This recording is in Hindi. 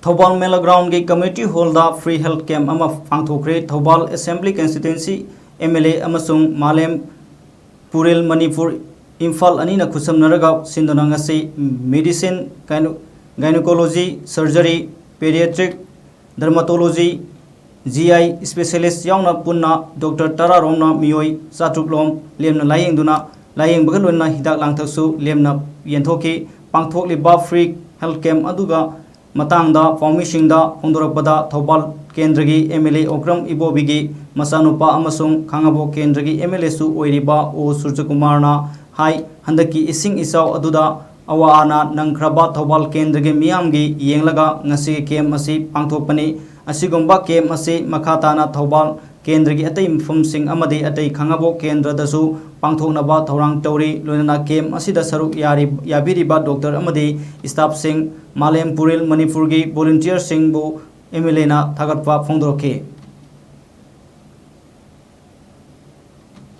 थौबाल मेला ग्राउंड की कम्युनिटी हॉल दा फ्री हेल्थ कैम्प अमा पांगथोखरे थौबाल असेंबली कंस्टिट्यूएंसी एमएलए अमसुंग मालेम पुरेल मणिपुर इम्फाल अनीना खुसमनरगा सिंदुना ngasi medicine gynaecology surgery paediatric dermatology GI specialist यावना पुन्ना डॉक्टर तरा रोमना मियोई चाट्रुकलोम लेमना लायेंगदुना लायेंगबगा लोना हिदाक लांगथकसु लेमना येंथोकी पांगथोकलिबा फ्री हेल्थ कैम्प अदुगा मतंगदा फॉर्मिशिंगदा फोंदोरकपदा थौबाल केंद्र की एमएलए ओक्रम इबोबीगी मसानुपा अमसुंग खांगाबो केंद्र की एमएलए सु ओइरिबा ओ सूर्यकुमारना हाई हंदकी इसिंग इसाव अदुदा अवाना नंगख्रबा थौबाल केंद्र की मियामगी येंगलगा ngasi कैम्प असी पांगथोकपनी असिगुंबा कैम्प असी मखाताना थौबाल केंद्र की अतई मफमसिंग अमदी अतई खांगाबो केंद्र दसु पांगथोकनबा थौरांग तौरी लोनना कैम्प असिदा सरुक याबिरिबा डॉक्टर अमदी स्टाफ सिंह मालेम पुरेल मणिपुर की वॉलंटियर सिंह बो एमएलए ना थागतपा फोंदोरखे।